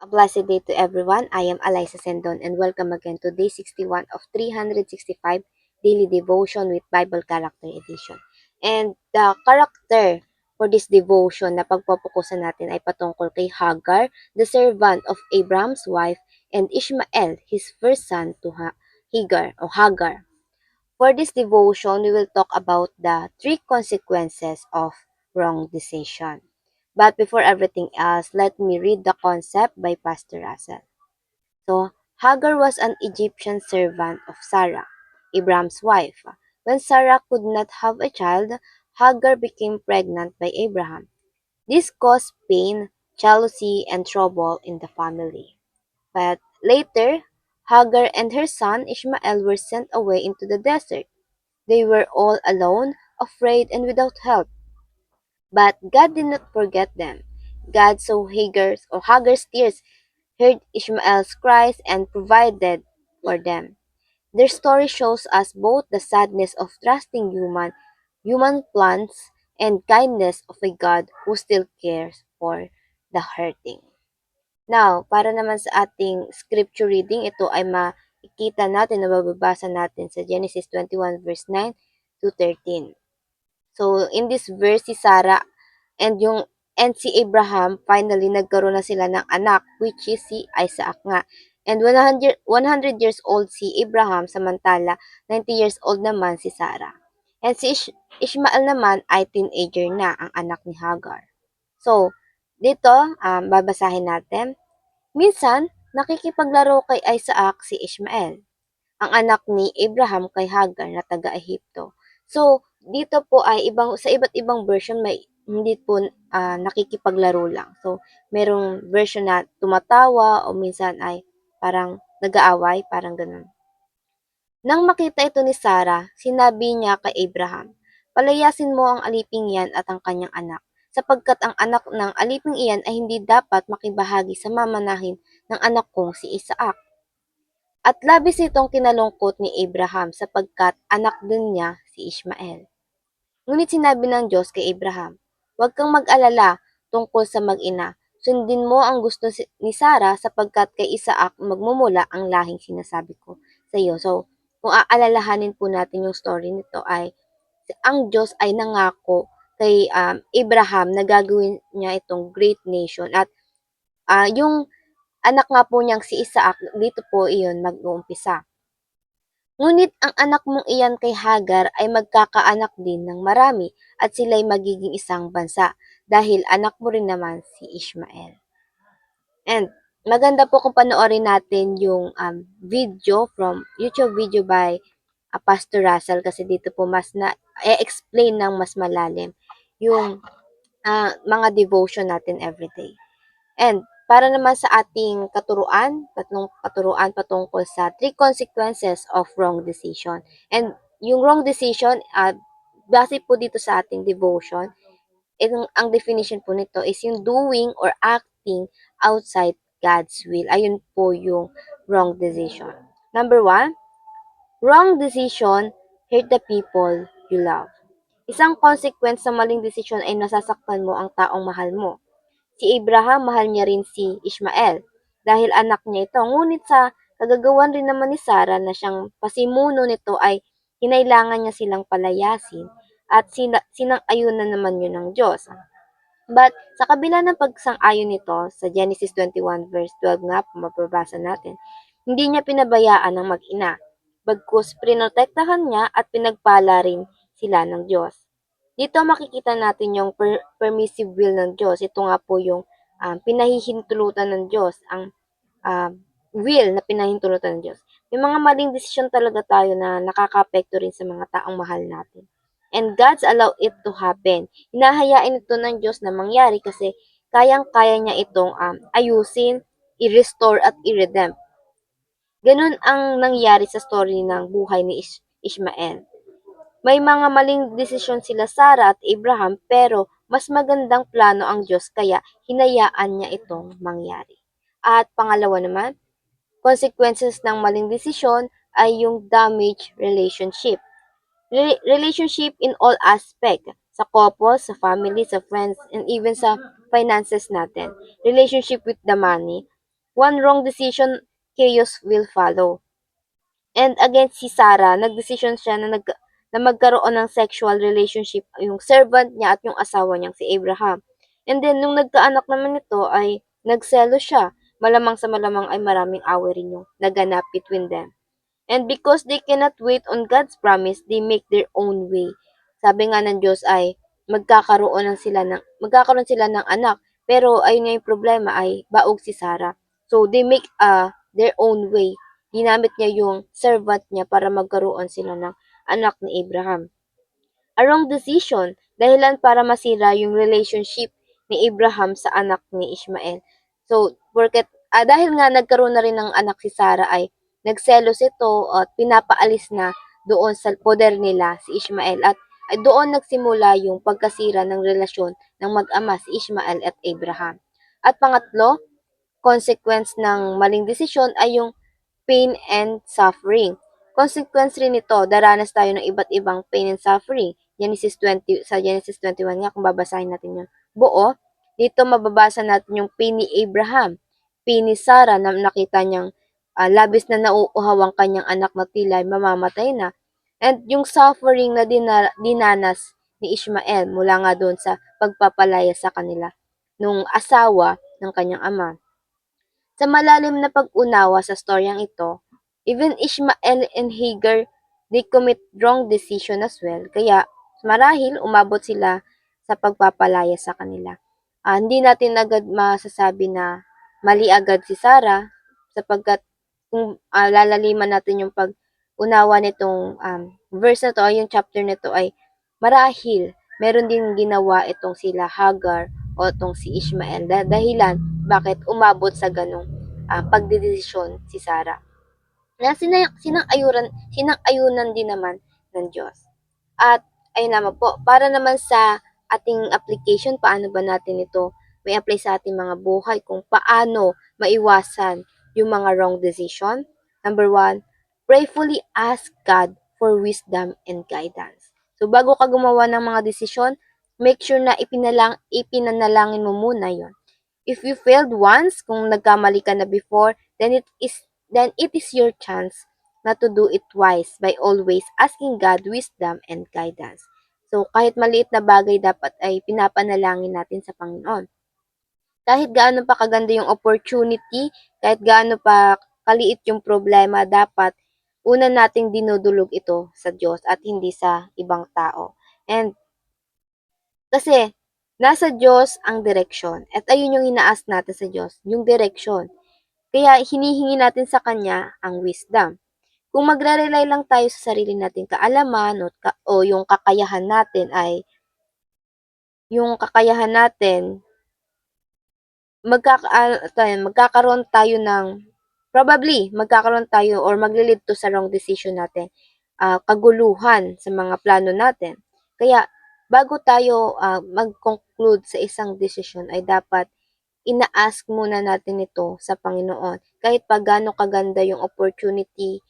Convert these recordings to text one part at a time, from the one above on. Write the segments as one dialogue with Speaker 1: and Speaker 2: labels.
Speaker 1: A blessed day to everyone. I am Eliza Sendon and welcome again to day 61 of 365 Daily Devotion with Bible Character Edition. And the character for this devotion na pagpapukusan natin ay patungkol kay Hagar, the servant of Abraham's wife, and Ishmael, his first son to Hagar. For this devotion, we will talk about the three consequences of wrong decision. But before everything else, let me read the concept by Pastor Russell. So, Hagar was an Egyptian servant of Sarah, Abraham's wife. When Sarah could not have a child, Hagar became pregnant by Abraham. This caused pain, jealousy, and trouble in the family. But later, Hagar and her son Ishmael were sent away into the desert. They were all alone, afraid, and without help. But God did not forget them. God saw Hagar's tears, heard Ishmael's cries, and provided for them. Their story shows us both the sadness of trusting human plans, and kindness of a God who still cares for the hurting. Now, para naman sa ating scripture reading, ito ay makikita natin na mababasa natin sa Genesis 21 verse 9 to 13. So, in this verse, si Sarah and si Abraham, finally, nagkaroon na sila ng anak, which is si Isaac nga. And 100 years old si Abraham, samantala 90 years old naman si Sarah. And si Ishmael naman ay teenager na ang anak ni Hagar. So, dito, babasahin natin. Minsan, nakikipaglaro kay Isaac si Ishmael, ang anak ni Abraham kay Hagar na taga-Ehipto. So, dito po ay sa iba't ibang version may hindi po nakikipaglaro lang. So, merong version na tumatawa o minsan ay parang nag-aaway, parang ganun. Nang makita ito ni Sarah, sinabi niya kay Abraham, "Palayasin mo ang aliping iyan at ang kanyang anak, sapagkat ang anak ng aliping iyan ay hindi dapat makibahagi sa mamanahin ng anak kong si Isaac." At labis itong kinalungkot ni Abraham sapagkat anak din niya si Ishmael. Ngunit sinabi ng Diyos kay Abraham, "Huwag kang mag-alala tungkol sa mag-ina. Sundin mo ang gusto ni Sarah sapagkat kay Isaac magmumula ang lahing sinasabi ko sa iyo." So, kung aalalahanin po natin yung story nito ay ang Diyos ay nangako kay Abraham na gagawin niya itong great nation at yung anak nga po niyang si Isaac, dito po iyon mag-uumpisa. Ngunit ang anak mong iyan kay Hagar ay magkakaanak din ng marami at sila'y magiging isang bansa dahil anak mo rin naman si Ishmael. And maganda po kung panoorin natin yung video from YouTube video by Pastor Russell kasi dito po mas na-explain ng mas malalim yung mga devotion natin everyday. And para naman sa ating tatlong katuruan patungkol sa three consequences of wrong decision. And yung wrong decision, base po dito sa ating devotion, ang definition po nito is yung doing or acting outside God's will. Ayun po yung wrong decision. Number one, wrong decision hurt the people you love. Isang consequence sa maling desisyon ay nasasaktan mo ang taong mahal mo. Si Abraham, mahal niya rin si Ishmael dahil anak niya ito. Ngunit sa kagagawan rin naman ni Sarah na siyang pasimuno nito ay hinailangan niya silang palayasin at sinang-ayunan naman yun ng Diyos. But sa kabila ng pagsang-ayon nito sa Genesis 21 verse 12 nga po mababasa natin, hindi niya pinabayaan ang mag-ina. Bagkus prinotektahan niya at pinagpala rin sila ng Diyos. Dito makikita natin yung permissive will ng Diyos. Ito nga po yung pinahihintulutan ng Diyos, ang will na pinahintulutan ng Diyos. May mga maling desisyon talaga tayo na nakakaapekto rin sa mga taong mahal natin. And God's allow it to happen. Hinahayain ito ng Diyos na mangyari kasi kayang-kaya niya itong ayusin, i-restore at i-redempt. Ganun ang nangyari sa story ng buhay ni Ishmael. May mga maling desisyon sila Sarah at Abraham pero mas magandang plano ang Diyos kaya hinayaan niya itong mangyari. At pangalawa naman, consequences ng maling desisyon ay yung damaged relationship. Relationship in all aspect, sa couple, sa family, sa friends, and even sa finances natin. Relationship with the money. one wrong decision, chaos will follow. And again, si Sarah, nagdesisyon siya na magkaroon ng sexual relationship yung servant niya at yung asawa niyang si Abraham. And then, nung nagkaanak naman nito ay nagselo siya. Malamang sa malamang ay maraming away rin yung naganap between them. And because they cannot wait on God's promise, they make their own way. Sabi nga ng Diyos ay magkakaroon sila ng anak. Pero ayun nga yung problema ay baog si Sarah. So they make their own way. Ginamit niya yung servant niya para magkaroon sila ng anak ni Abraham. A wrong decision, dahilan para masira yung relationship ni Abraham sa anak ni Ishmael. So, dahil nga nagkaroon na rin ng anak si Sarah ay nagselos ito at pinapaalis na doon sa poder nila si Ishmael at ay doon nagsimula yung pagkasira ng relasyon ng mag-ama si Ishmael at Abraham. At pangatlo, consequence ng maling desisyon ay yung pain and suffering. Consequence rin nito, daranas tayo ng iba't ibang pain and suffering. Sa Genesis 21 nga, kung babasahin natin yung buo, dito mababasa natin yung pain ni Abraham, pain ni Sarah na nakita niyang labis na nauuhaw ang kanyang anak na tila mamamatay na. And yung suffering na dinanas ni Ishmael mula nga doon sa pagpapalaya sa kanila nung asawa ng kanyang ama. Sa malalim na pag-unawa sa storyang ito, even Ishmael and Hagar, they commit wrong decision as well. Kaya marahil umabot sila sa pagpapalaya sa kanila. Hindi natin agad masasabi na mali agad si Sarah sapagkat kung lalaliman natin yung pag-unawa nitong verse na to, ay yung chapter nito ay marahil meron din ginawa itong sila Hagar o itong si Ishmael dahilan bakit umabot sa ganong pagdedesisyon si Sarah na sinang-ayunan din naman ng Diyos. At ayun naman po, para naman sa ating application, paano ba natin ito may apply sa ating mga buhay, kung paano maiwasan yung mga wrong decision. Number one, prayerfully ask God for wisdom and guidance. So bago ka gumawa ng mga desisyon, make sure na ipinanalangin mo muna yon. If you failed once, kung nagkamali ka na before, then it is your chance not to do it twice by always asking God wisdom and guidance. So, kahit maliit na bagay dapat ay pinapanalangin natin sa Panginoon. Kahit gaano pa kaganda yung opportunity, kahit gaano pa kaliit yung problema, dapat una nating dinudulog ito sa Diyos at hindi sa ibang tao. And kasi nasa Diyos ang direksyon. At ayun yung inaas natin sa Diyos, yung direksyon. Kaya hinihingi natin sa Kanya ang wisdom. Kung magre-rely lang tayo sa sarili nating kaalaman o yung kakayahan natin ay yung kakayahan natin magkakaroon tayo ng magkakaroon tayo or magle-lead to sa wrong decision natin, kaguluhan sa mga plano natin. Kaya bago tayo mag-conclude sa isang decision ay dapat ina-ask muna natin ito sa Panginoon. Kahit pa gaano kaganda yung opportunity,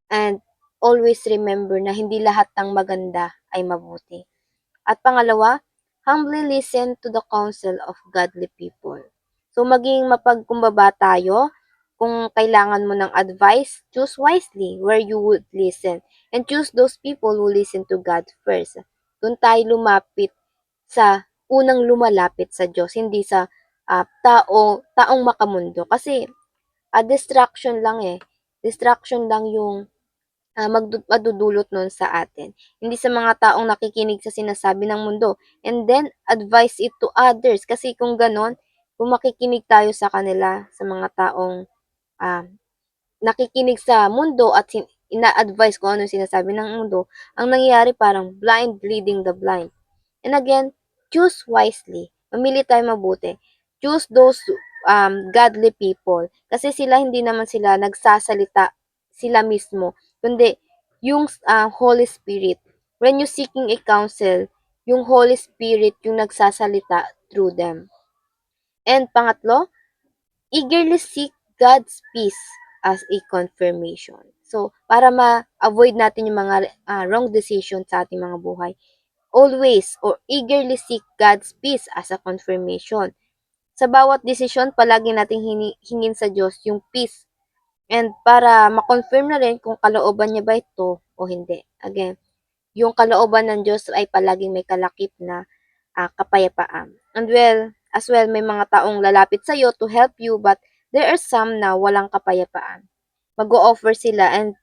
Speaker 1: and always remember na hindi lahat ng maganda ay mabuti. At pangalawa, humbly listen to the counsel of godly people. So maging mapagkumbaba tayo. Kung kailangan mo ng advice, choose wisely where you would listen. And choose those people who listen to God first. Doon tayo lumapit sa unang lumalapit sa Diyos, hindi sa taong makamundo. Kasi distraction lang eh. Distraction lang yung madudulot nun sa atin. Hindi sa mga taong nakikinig sa sinasabi ng mundo. And then, advise it to others. Kasi kung ganon, kung makikinig tayo sa kanila, sa mga taong ah, nakikinig sa mundo at ina-advise kung ano yung sinasabi ng mundo, ang nangyayari parang blind leading the blind. And again, choose wisely. Mamili tayo mabuti. Choose those godly people. Kasi sila hindi naman sila nagsasalita sila mismo, kundi yung Holy Spirit. When you seeking a counsel, yung Holy Spirit yung nagsasalita through them. And pangatlo, eagerly seek God's peace as a confirmation. So, para ma-avoid natin yung mga wrong decisions sa ating mga buhay, always or eagerly seek God's peace as a confirmation. Sa bawat desisyon, palagi nating hingin sa Diyos yung peace and para ma-confirm na rin kung kalooban niya ba ito o hindi. Again, yung kalooban ng Diyos ay palaging may kalakip na kapayapaan. And as well, may mga taong lalapit sa iyo to help you but there are some na walang kapayapaan. Mag-o-offer sila and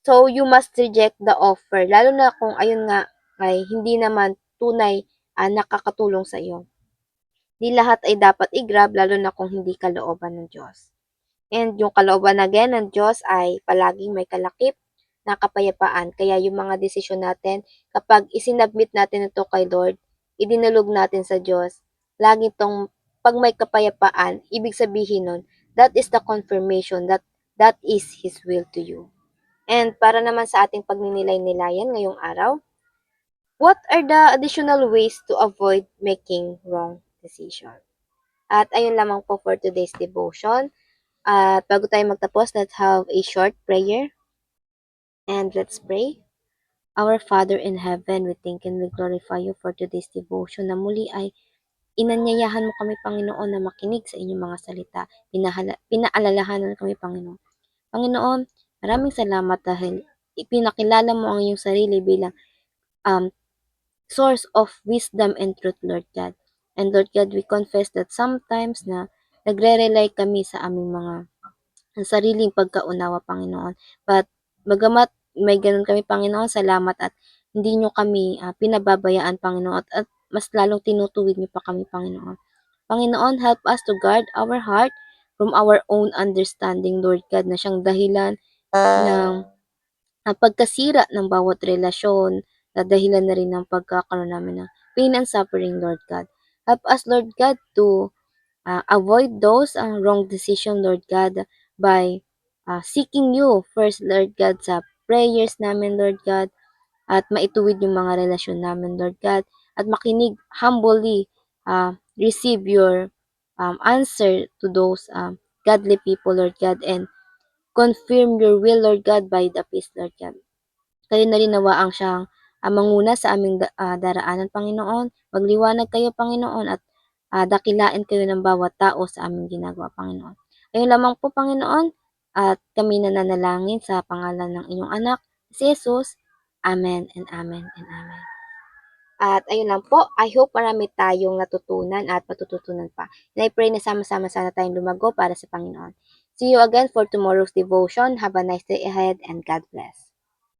Speaker 1: so you must reject the offer. Lalo na kung ayun nga ay hindi naman tunay nakakatulong sa iyo. Di lahat ay dapat i-grab lalo na kung hindi kalooban ng Diyos. And yung kalooban again ng Diyos ay palaging may kalakip na kapayapaan. Kaya yung mga desisyon natin, kapag isinabmit natin ito kay Lord, idinulog natin sa Diyos, lagi itong pag may kapayapaan, ibig sabihin nun, that is the confirmation that that is His will to you. And para naman sa ating pagninilay-nilayan ngayong araw, what are the additional ways to avoid making wrong decision? At ayun lamang po for today's devotion. At bago tayo magtapos, let's have a short prayer. And let's pray. Our Father in heaven, we thank and we glorify you for today's devotion na muli ay inanyayahan mo kami, Panginoon, na makinig sa inyong mga salita. Pinaalalahanan kami, Panginoon. Panginoon, maraming salamat dahil ipinakilala mo ang iyong sarili bilang um, source of wisdom and truth, Lord God. And Lord God, we confess that sometimes na nagre-rely kami sa aming mga ang sariling pagkaunawa, Panginoon. But bagamat may ganun kami, Panginoon, salamat at hindi nyo kami pinababayaan, Panginoon, at mas lalong tinutuwid nyo pa kami, Panginoon. Panginoon, help us to guard our heart from our own understanding, Lord God, na siyang dahilan ng pagkasira ng bawat relasyon, na dahilan na rin ng pagkakaroon namin ng pain and suffering, Lord God. Help us, Lord God, to avoid those wrong decision, Lord God, by seeking you first, Lord God, sa prayers namin, Lord God, at maituwid yung mga relasyon namin, Lord God, at makinig humbly, receive your answer to those godly people, Lord God, and confirm your will, Lord God, by the peace, Lord God. Kayo na rin nawaang siyang manguna sa aming daraanan, Panginoon. Magliwanag kayo, Panginoon, at dakilain kayo ng bawat tao sa aming ginagawa, Panginoon. Ayun lamang po, Panginoon, at kami nananalangin sa pangalan ng inyong anak, si Jesus. Amen and amen and amen. At ayun lang po, I hope marami tayong natutunan at matututunan pa. And I pray na sama-sama sana tayong lumago para sa Panginoon. See you again for tomorrow's devotion. Have a nice day ahead and God bless.